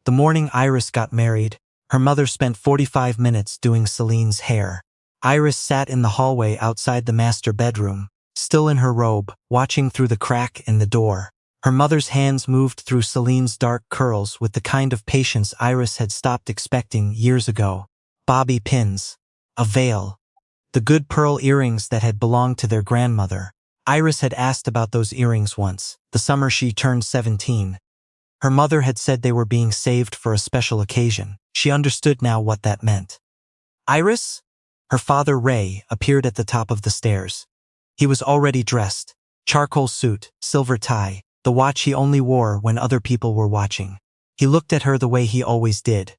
The morning Iris got married, her mother spent 45 minutes doing Celine's hair. Iris sat in the hallway outside the master bedroom, still in her robe, watching through the crack in the door. Her mother's hands moved through Celine's dark curls with the kind of patience Iris had stopped expecting years ago. Bobby pins. A veil. The good pearl earrings that had belonged to their grandmother. Iris had asked about those earrings once, the summer she turned 17. Her mother had said they were being saved for a special occasion. She understood now what that meant. Iris? Her father, Ray, appeared at the top of the stairs. He was already dressed. Charcoal suit, silver tie, the watch he only wore when other people were watching. He looked at her the way he always did.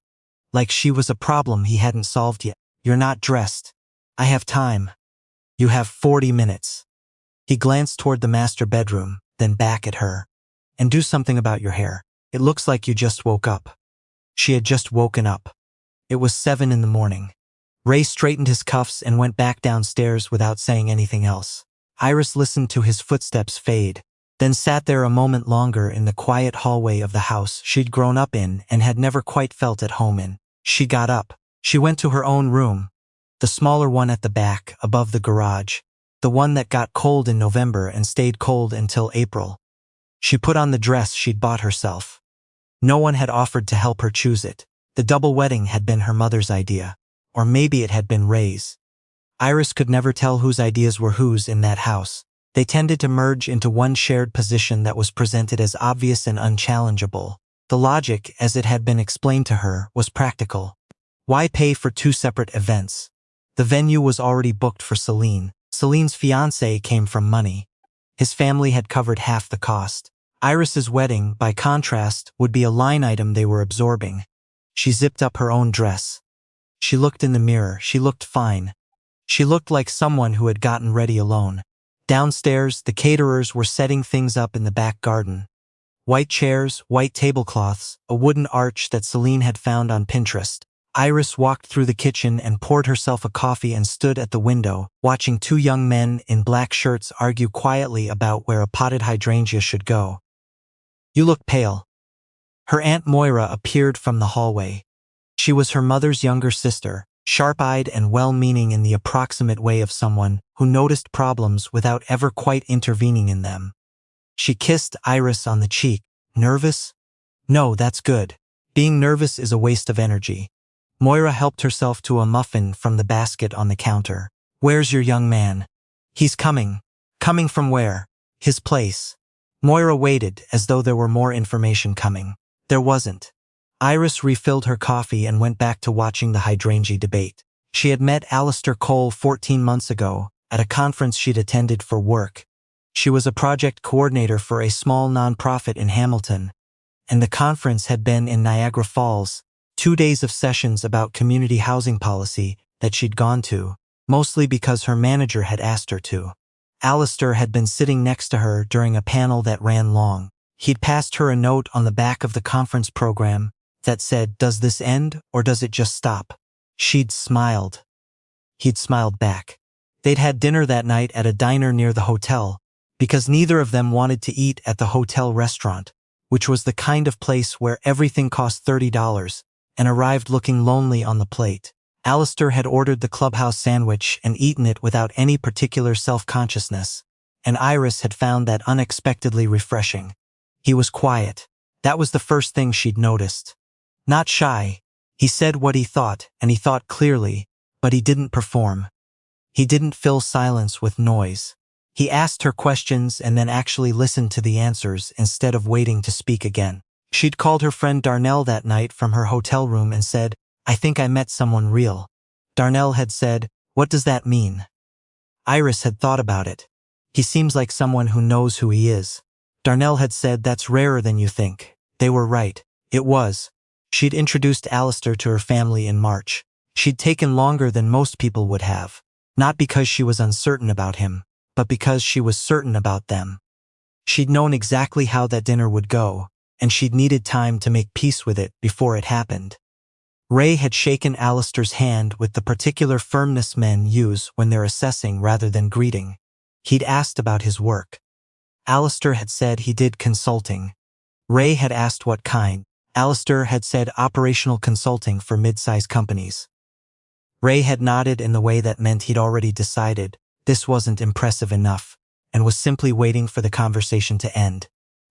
Like she was a problem he hadn't solved yet. You're not dressed. I have time. You have 40 minutes. He glanced toward the master bedroom, then back at her. And do something about your hair. It looks like you just woke up. She had just woken up. It was 7 in the morning. Ray straightened his cuffs and went back downstairs without saying anything else. Iris listened to his footsteps fade, then sat there a moment longer in the quiet hallway of the house she'd grown up in and had never quite felt at home in. She got up. She went to her own room, the smaller one at the back, above the garage, the one that got cold in November and stayed cold until April. She put on the dress she'd bought herself. No one had offered to help her choose it. The double wedding had been her mother's idea, or maybe it had been Ray's. Iris could never tell whose ideas were whose in that house. They tended to merge into one shared position that was presented as obvious and unchallengeable. The logic, as it had been explained to her, was practical. Why pay for 2 separate events? The venue was already booked for Celine. Celine's fiancé came from money. His family had covered half the cost. Iris's wedding, by contrast, would be a line item they were absorbing. She zipped up her own dress. She looked in the mirror. She looked fine. She looked like someone who had gotten ready alone. Downstairs, the caterers were setting things up in the back garden. White chairs, white tablecloths, a wooden arch that Celine had found on Pinterest. Iris walked through the kitchen and poured herself a coffee and stood at the window, watching 2 young men in black shirts argue quietly about where a potted hydrangea should go. You look pale. Her Aunt Moira appeared from the hallway. She was her mother's younger sister, sharp-eyed and well-meaning in the approximate way of someone who noticed problems without ever quite intervening in them. She kissed Iris on the cheek. Nervous? No, that's good. Being nervous is a waste of energy. Moira helped herself to a muffin from the basket on the counter. Where's your young man? He's coming. Coming from where? His place. Moira waited, as though there were more information coming. There wasn't. Iris refilled her coffee and went back to watching the hydrangea debate. She had met Alistair Cole 14 months ago, at a conference she'd attended for work. She was a project coordinator for a small nonprofit in Hamilton, and the conference had been in Niagara Falls. 2 days of sessions about community housing policy that she'd gone to, mostly because her manager had asked her to. Alistair had been sitting next to her during a panel that ran long. He'd passed her a note on the back of the conference program that said, "Does this end, or does it just stop?" She'd smiled. He'd smiled back. They'd had dinner that night at a diner near the hotel, because neither of them wanted to eat at the hotel restaurant, which was the kind of place where everything cost $30, and arrived looking lonely on the plate. Alistair had ordered the clubhouse sandwich and eaten it without any particular self-consciousness, and Iris had found that unexpectedly refreshing. He was quiet. That was the first thing she'd noticed. Not shy. He said what he thought, and he thought clearly, but he didn't perform. He didn't fill silence with noise. He asked her questions and then actually listened to the answers instead of waiting to speak again. She'd called her friend Darnell that night from her hotel room and said, "I think I met someone real." Darnell had said, "What does that mean?" Iris had thought about it. "He seems like someone who knows who he is." Darnell had said, "That's rarer than you think." They were right. It was. She'd introduced Alistair to her family in March. She'd taken longer than most people would have, not because she was uncertain about him, but because she was certain about them. She'd known exactly how that dinner would go, and she'd needed time to make peace with it before it happened. Ray had shaken Alistair's hand with the particular firmness men use when they're assessing rather than greeting. He'd asked about his work. Alistair had said he did consulting. Ray had asked what kind. Alistair had said operational consulting for mid-size companies. Ray had nodded in the way that meant he'd already decided this wasn't impressive enough, and was simply waiting for the conversation to end.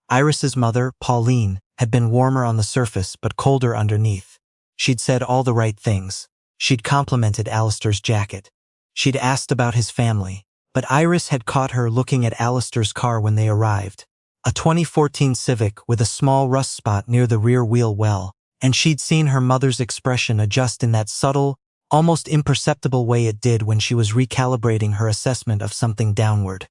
Iris's mother, Pauline, had been warmer on the surface but colder underneath. She'd said all the right things. She'd complimented Alistair's jacket. She'd asked about his family. But Iris had caught her looking at Alistair's car when they arrived. A 2014 Civic with a small rust spot near the rear wheel well, and she'd seen her mother's expression adjust in that subtle, almost imperceptible way it did when she was recalibrating her assessment of something downward.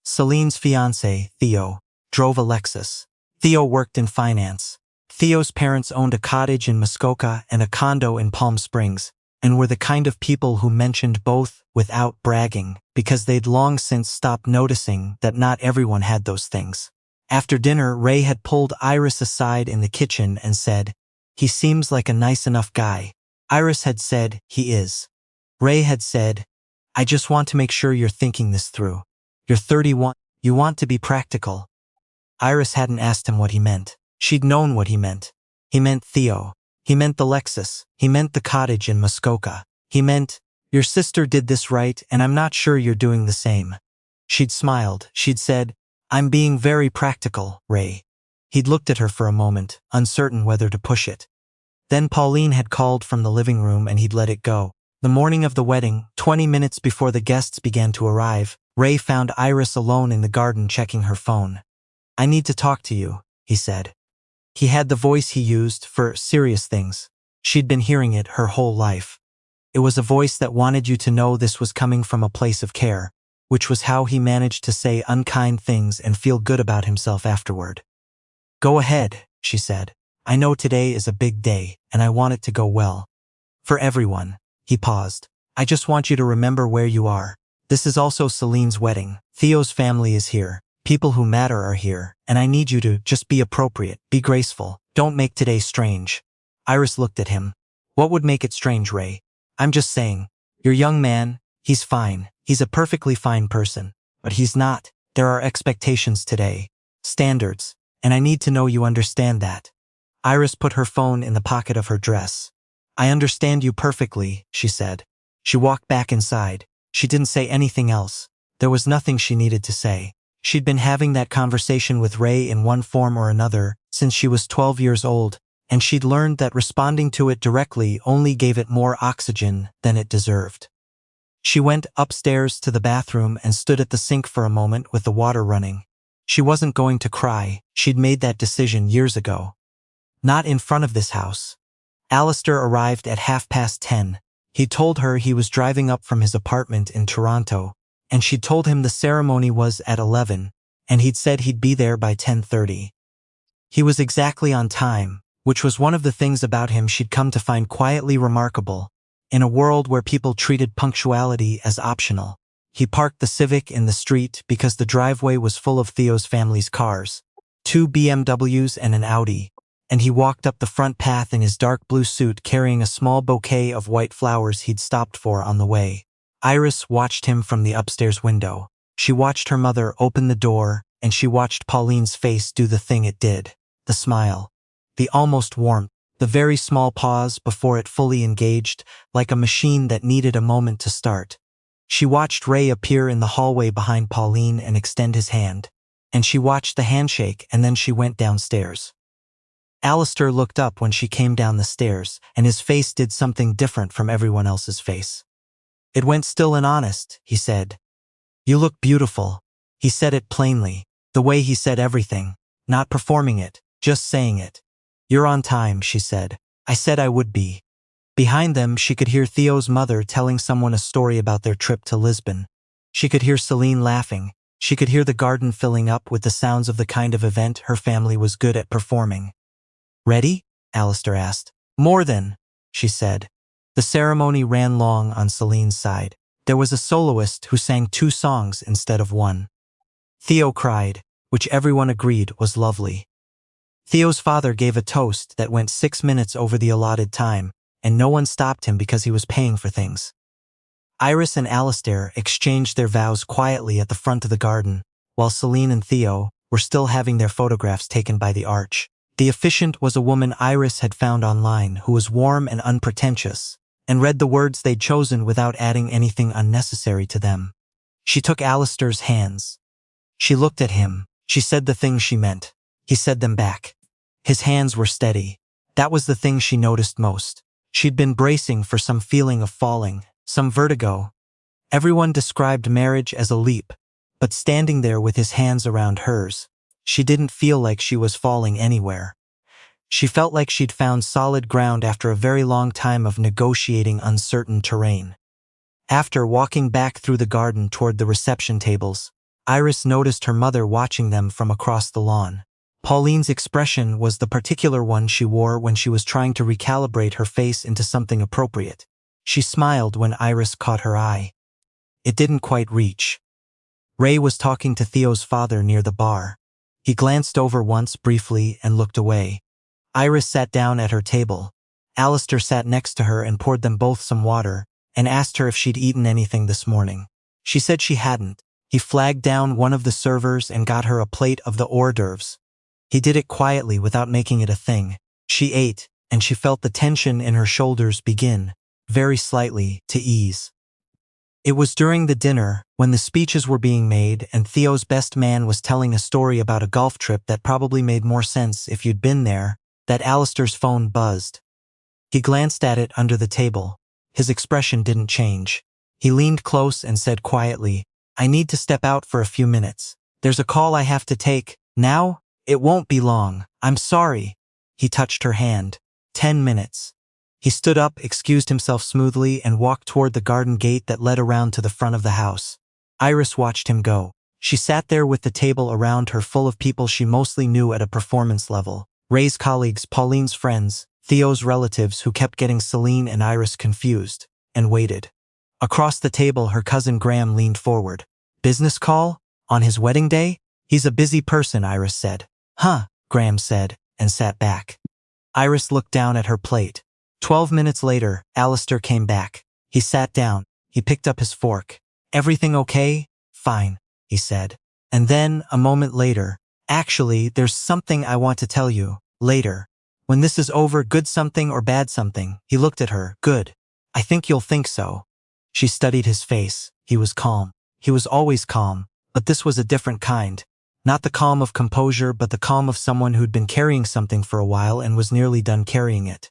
Celine's fiancé, Theo, drove a Lexus. Theo worked in finance. Theo's parents owned a cottage in Muskoka and a condo in Palm Springs, and were the kind of people who mentioned both without bragging, because they'd long since stopped noticing that not everyone had those things. After dinner, Ray had pulled Iris aside in the kitchen and said, "He seems like a nice enough guy." Iris had said, "He is." Ray had said, "I just want to make sure you're thinking this through. You're 31. You want to be practical." Iris hadn't asked him what he meant. She'd known what he meant. He meant Theo. He meant the Lexus. He meant the cottage in Muskoka. He meant, "Your sister did this right, and I'm not sure you're doing the same." She'd smiled. She'd said, "I'm being very practical, Ray." He'd looked at her for a moment, uncertain whether to push it. Then Pauline had called from the living room and he'd let it go. The morning of the wedding, 20 minutes before the guests began to arrive, Ray found Iris alone in the garden checking her phone. "I need to talk to you," he said. He had the voice he used for serious things. She'd been hearing it her whole life. It was a voice that wanted you to know this was coming from a place of care, which was how he managed to say unkind things and feel good about himself afterward. "Go ahead," she said. "I know today is a big day, and I want it to go well. For everyone." He paused. "I just want you to remember where you are. This is also Celine's wedding. Theo's family is here. People who matter are here, and I need you to just be appropriate, be graceful. Don't make today strange." Iris looked at him. "What would make it strange, Ray?" "I'm just saying. Your young man, he's fine. He's a perfectly fine person. But he's not. There are expectations today. Standards. And I need to know you understand that." Iris put her phone in the pocket of her dress. "I understand you perfectly," she said. She walked back inside. She didn't say anything else. There was nothing she needed to say. She'd been having that conversation with Ray in one form or another since she was 12 years old, and she'd learned that responding to it directly only gave it more oxygen than it deserved. She went upstairs to the bathroom and stood at the sink for a moment with the water running. She wasn't going to cry. She'd made that decision years ago. Not in front of this house. Alistair arrived at 10:30. He told her he was driving up from his apartment in Toronto, and she'd told him the ceremony was at 11, and he'd said he'd be there by 10:30. He was exactly on time, which was one of the things about him she'd come to find quietly remarkable. In a world where people treated punctuality as optional, he parked the Civic in the street because the driveway was full of Theo's family's cars, 2 BMWs and an Audi, and he walked up the front path in his dark blue suit carrying a small bouquet of white flowers he'd stopped for on the way. Iris watched him from the upstairs window. She watched her mother open the door, and she watched Pauline's face do the thing it did. The smile. The almost warmth. The very small pause before it fully engaged, like a machine that needed a moment to start. She watched Ray appear in the hallway behind Pauline and extend his hand. And she watched the handshake, and then she went downstairs. Alistair looked up when she came down the stairs, and his face did something different from everyone else's face. "It went still and honest," he said. "You look beautiful." He said it plainly, the way he said everything, not performing it, just saying it. "You're on time," she said. "I said I would be." Behind them, she could hear Theo's mother telling someone a story about their trip to Lisbon. She could hear Celine laughing. She could hear the garden filling up with the sounds of the kind of event her family was good at performing. "Ready?" Alistair asked. "More than," she said. The ceremony ran long on Celine's side. There was a soloist who sang 2 songs instead of 1. Theo cried, which everyone agreed was lovely. Theo's father gave a toast that went 6 minutes over the allotted time, and no one stopped him because he was paying for things. Iris and Alistair exchanged their vows quietly at the front of the garden, while Celine and Theo were still having their photographs taken by the arch. The officiant was a woman Iris had found online who was warm and unpretentious, and read the words they'd chosen without adding anything unnecessary to them. She took Alistair's hands. She looked at him. She said the things she meant. He said them back. His hands were steady. That was the thing she noticed most. She'd been bracing for some feeling of falling, some vertigo. Everyone described marriage as a leap, but standing there with his hands around hers, she didn't feel like she was falling anywhere. She felt like she'd found solid ground after a very long time of negotiating uncertain terrain. After walking back through the garden toward the reception tables, Iris noticed her mother watching them from across the lawn. Pauline's expression was the particular one she wore when she was trying to recalibrate her face into something appropriate. She smiled when Iris caught her eye. It didn't quite reach. Ray was talking to Theo's father near the bar. He glanced over once briefly and looked away. Iris sat down at her table. Alistair sat next to her and poured them both some water and asked her if she'd eaten anything this morning. She said she hadn't. He flagged down one of the servers and got her a plate of the hors d'oeuvres. He did it quietly without making it a thing. She ate, and she felt the tension in her shoulders begin, very slightly, to ease. It was during the dinner, when the speeches were being made and Theo's best man was telling a story about a golf trip that probably made more sense if you'd been there, that Alistair's phone buzzed. He glanced at it under the table. His expression didn't change. He leaned close and said quietly, "I need to step out for a few minutes. There's a call I have to take. Now? It won't be long. I'm sorry." He touched her hand. 10 minutes. He stood up, excused himself smoothly, and walked toward the garden gate that led around to the front of the house. Iris watched him go. She sat there with the table around her full of people she mostly knew at a performance level. Ray's colleagues, Pauline's friends, Theo's relatives who kept getting Celine and Iris confused, and waited. Across the table, her cousin Graham leaned forward. "Business call? On his wedding day?" "He's a busy person," Iris said. "Huh," Graham said, and sat back. Iris looked down at her plate. 12 minutes later, Alistair came back. He sat down. He picked up his fork. "Everything okay?" "Fine," he said. And then, a moment later, "Actually, there's something I want to tell you. Later. When this is over, good something or bad something." He looked at her. "Good. I think you'll think so." She studied his face. He was calm. He was always calm, but this was a different kind. Not the calm of composure, but the calm of someone who'd been carrying something for a while and was nearly done carrying it.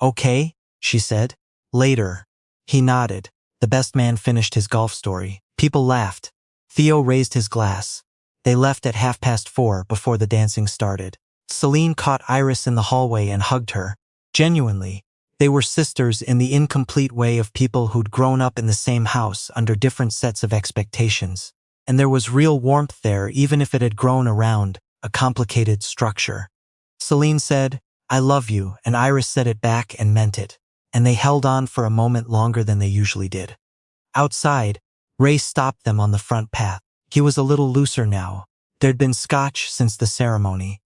"Okay," she said. "Later." He nodded. The best man finished his golf story. People laughed. Theo raised his glass. They left at 4:30 before the dancing started. Celine caught Iris in the hallway and hugged her. Genuinely. They were sisters in the incomplete way of people who'd grown up in the same house under different sets of expectations. And there was real warmth there even if it had grown around a complicated structure. Celine said, "I love you," and Iris said it back and meant it. And they held on for a moment longer than they usually did. Outside, Ray stopped them on the front path. He was a little looser now. There'd been scotch since the ceremony.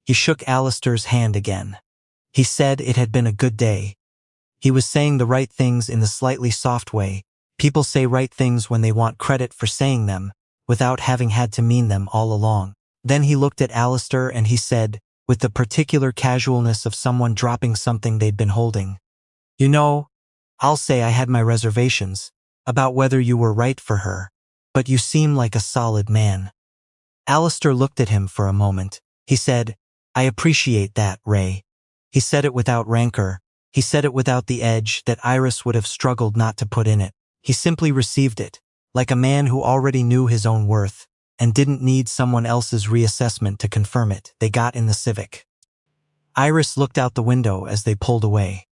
He shook Alistair's hand again. He said it had been a good day. He was saying the right things in the slightly soft way. People say right things when they want credit for saying them, without having had to mean them all along. Then he looked at Alistair and he said, with the particular casualness of someone dropping something they'd been holding, "You know, I'll say I had my reservations about whether you were right for her, but you seem like a solid man." Alistair looked at him for a moment. He said, "I appreciate that, Ray." He said it without rancor. He said it without the edge that Iris would have struggled not to put in it. He simply received it, like a man who already knew his own worth and didn't need someone else's reassessment to confirm it. They got in the Civic. Iris looked out the window as they pulled away.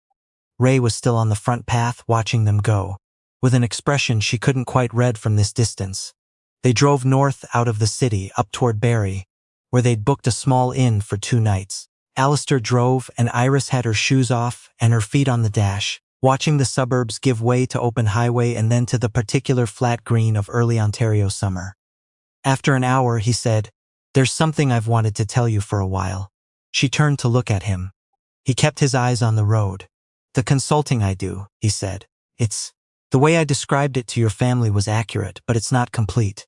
Ray was still on the front path watching them go, with an expression she couldn't quite read from this distance. They drove north out of the city up toward Barry, where they'd booked a small inn for 2 nights. Alistair drove and Iris had her shoes off and her feet on the dash, watching the suburbs give way to open highway and then to the particular flat green of early Ontario summer. After an hour, he said, "There's something I've wanted to tell you for a while." She turned to look at him. He kept his eyes on the road. "The consulting I do," he said. The way I described it to your family was accurate, but it's not complete."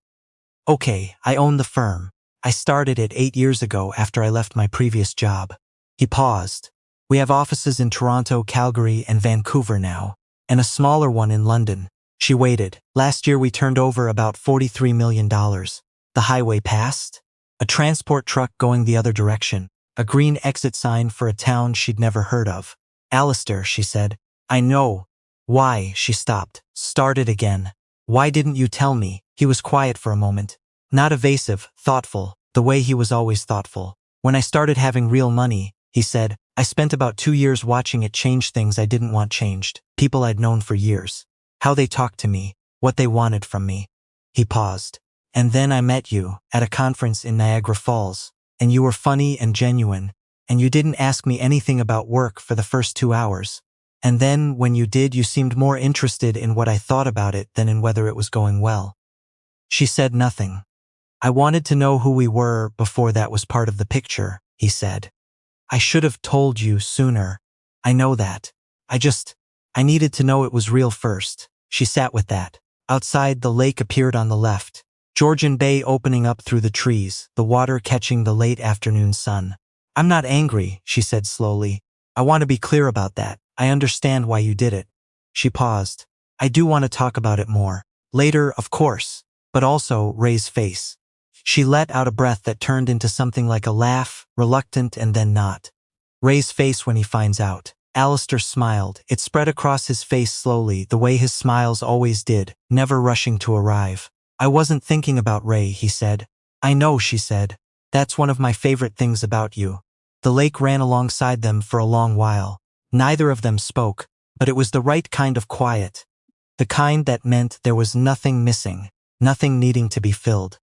"Okay, I own the firm. I started it 8 years ago after I left my previous job. He paused. We have offices in Toronto, Calgary, and Vancouver now, and a smaller one in London. She waited. Last year we turned over about $43 million. The highway passed. A transport truck going the other direction. A green exit sign for a town she'd never heard of. Alistair, she said. I know. Why? She stopped. Started again. Why didn't you tell me? He was quiet for a moment. Not evasive, thoughtful, the way he was always thoughtful. When I started having real money, he said, I spent about 2 years watching it change things I didn't want changed. People I'd known for years. How they talked to me. What they wanted from me. He paused. And then I met you, at a conference in Niagara Falls. And you were funny and genuine. And you didn't ask me anything about work for the first 2 hours. And then, when you did, you seemed more interested in what I thought about it than in whether it was going well. She said nothing. I wanted to know who we were before that was part of the picture, he said. I should have told you sooner. I know that. I needed to know it was real first. She sat with that. Outside, the lake appeared on the left. Georgian Bay opening up through the trees, the water catching the late afternoon sun. I'm not angry, she said slowly. I want to be clear about that. I understand why you did it. She paused. I do want to talk about it more. Later, of course. But also, Ray's face. She let out a breath that turned into something like a laugh, reluctant and then not. Ray's face when he finds out. Alistair smiled. It spread across his face slowly, the way his smiles always did, never rushing to arrive. I wasn't thinking about Ray, he said. I know, she said. That's one of my favorite things about you. The lake ran alongside them for a long while. Neither of them spoke, but it was the right kind of quiet. The kind that meant there was nothing missing, nothing needing to be filled.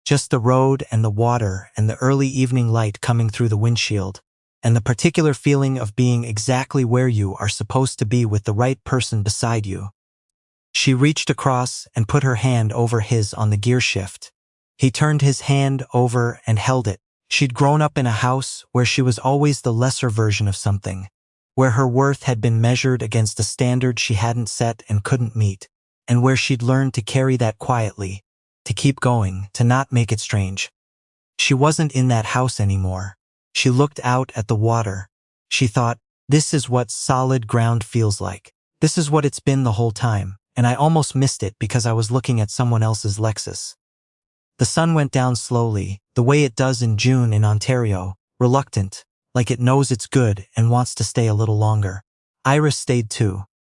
Just the road and the water and the early evening light coming through the windshield, and the particular feeling of being exactly where you are supposed to be with the right person beside you. She reached across and put her hand over his on the gear shift. He turned his hand over and held it. She'd grown up in a house where she was always the lesser version of something, where her worth had been measured against a standard she hadn't set and couldn't meet, and where she'd learned to carry that quietly, to keep going, to not make it strange. She wasn't in that house anymore. She looked out at the water. She thought, this is what solid ground feels like. This is what it's been the whole time, and I almost missed it because I was looking at someone else's Lexus. The sun went down slowly, the way it does in June in Ontario, reluctant, like it knows it's good and wants to stay a little longer. Iris stayed too.